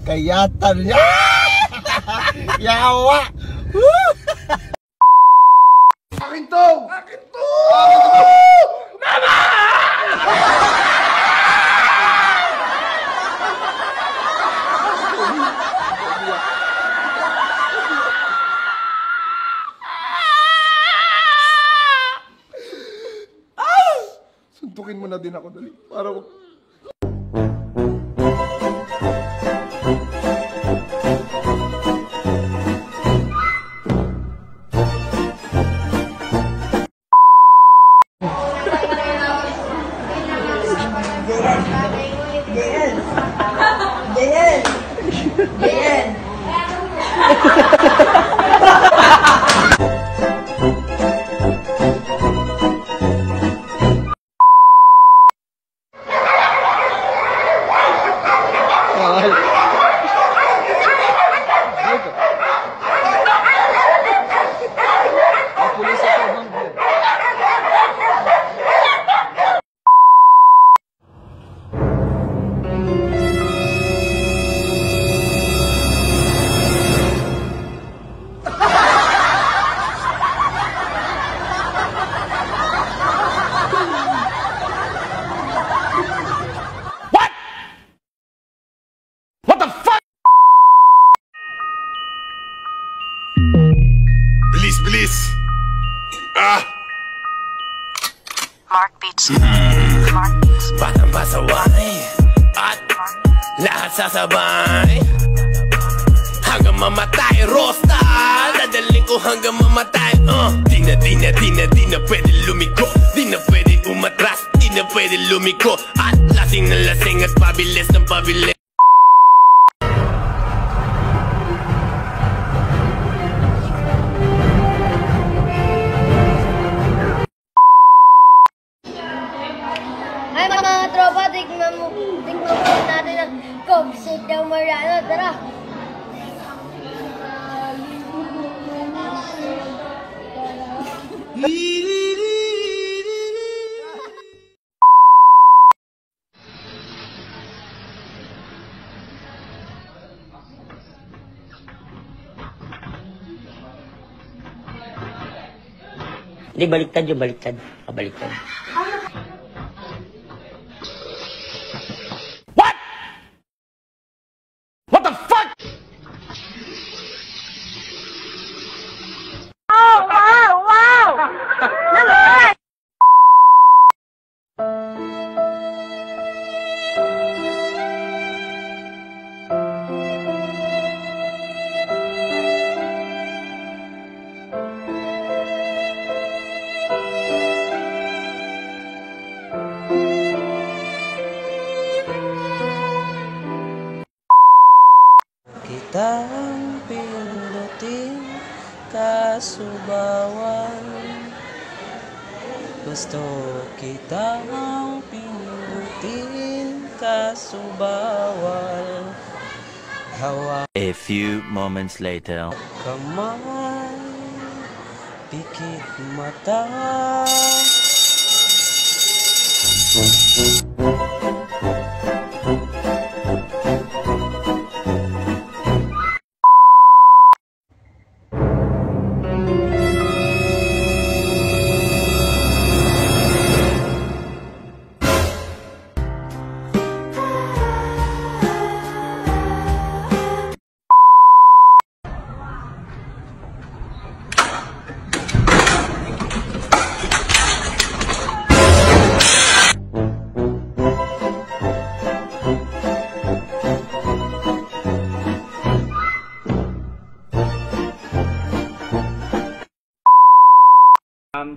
Kayatan niya. Yawa. Akin to! Akin to! Mama! Suntukin mo na din ako dali. Para wag... Bilis! Mark Beats. Mark Beats. Batang pasaway at lahat sasabay hanggang mamatay. Rosta, dadaling ko hanggang mamatay. Di na pwede lumiko, di na pwede umatras, di na pwede lumiko. At lasing na lasing at pabilis ng pabilis. Ay mga tropa, tingnan mo natin ang Coke Shake ng Mariano. Tara! Hindi, baliktad yung baliktad. Baliktad. What the fuck? Oh, wow! Naman! Kitang pindutin kaso bawal. Gusto kitang pindutin kaso bawal. Hawak A few moments later. kamay, pikit mata.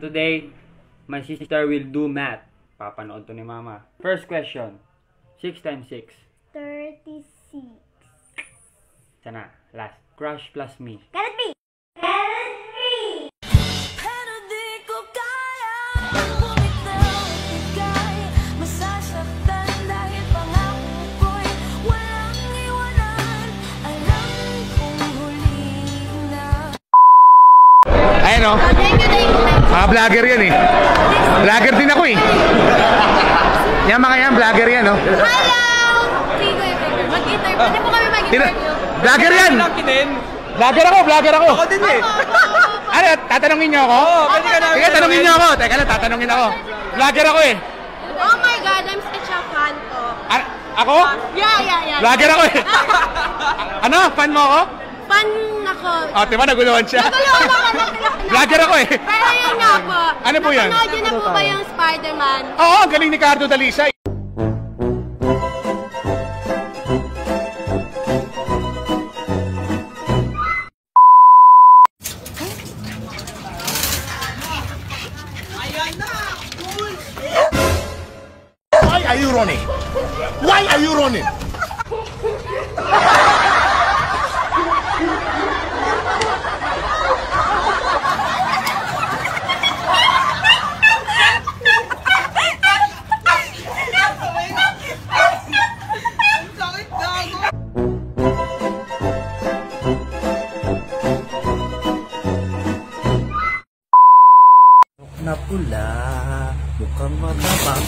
Today, my sister will do math. Papanood to ni Mama. First question. 6 times 6. 36. Sana, last. Crush plus me. Cannot be! Pero di ko kaya bumitaw at bigay. Masasaktan dahil pangako ko'y walang iwanan. Alam kong huli na. Ayan o. Mga vlogger yan eh. Vlogger din ako eh. Yan mga yan, vlogger. Vlogger yan, no? Hello! Mag-interview. Pwede po kami mag-interview. Vlogger yan! Vlogger ako, vlogger ako! Ako din eh! Ano, tatanungin niyo ako? Oo, pwede ka namin. Sige, tanungin niyo ako. Teka lang, tatanungin ako. Vlogger ako eh. Oh my God, I'm such a fan po. Ako? Yeah. Vlogger ako eh. Ano? Fan mo ako? Fan ako. Oh, diba naguluhan siya? Naguluhan ako. Vlogger ako eh. Pero yun nga po. Ano po yan? Napanood yun na po ba yung Spider-Man? Oo, ang galing ni Cardo Dalisay. Why are you running? Why are you running? Na pula, mukhang matabang.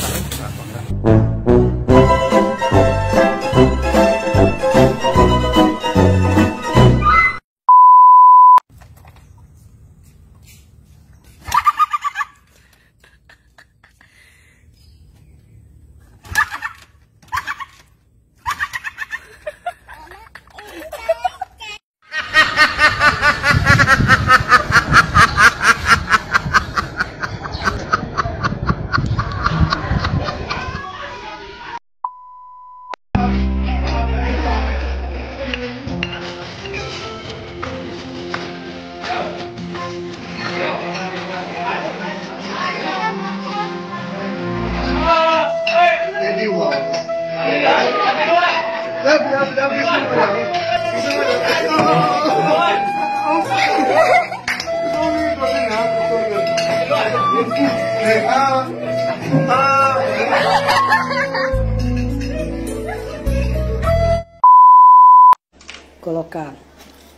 Colocar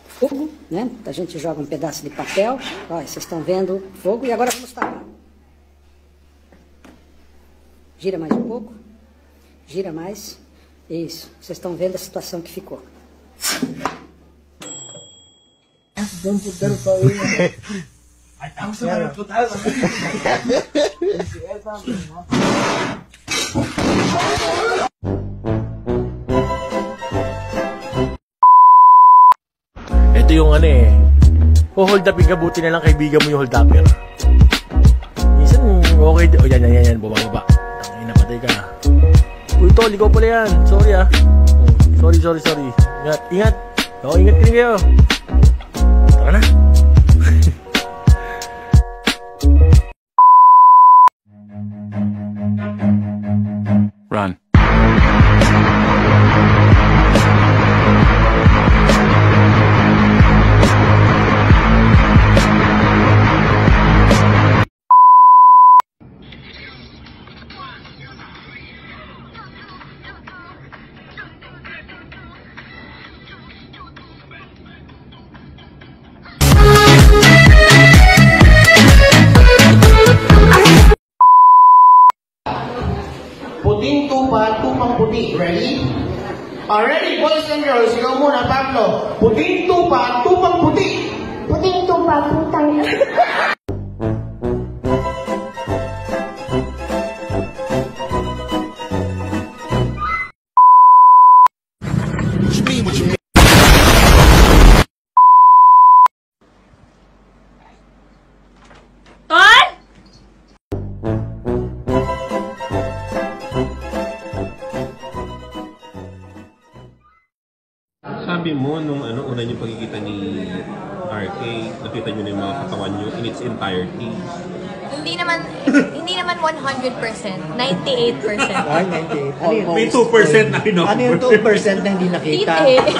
fogo, né? A gente joga um pedaço de papel. Ó, vocês estão vendo fogo. E agora vamos tapar. Gira mais um pouco. Gira mais. Isso. Vocês estão vendo a situação que ficou. Ito yung ano eh. Hold upin ka, buti na lang kaibigan mo yung hold upper. Minsan okay. O yan. Bumababa. Tangina, patay ka. Uy, tol, ikaw pala yan. Sorry ah. Oh, sorry. Ingat. Oo, ingat din kayo. Tara na. Run. Puting tupa, tupang puti. Ready? Already, boys and girls, ikaw muna, Pablo. Puting tupa, tupang puti. Puting tupa, putang. Sabi mo nung una niyo pagkikita ni RK, nakita niyo na yung mga katawan niyo in its entirety. Hindi naman 100%, 98%. Ay, 98. May 2% na kinoffer. Ano yung 2% na hindi nakita? Titi.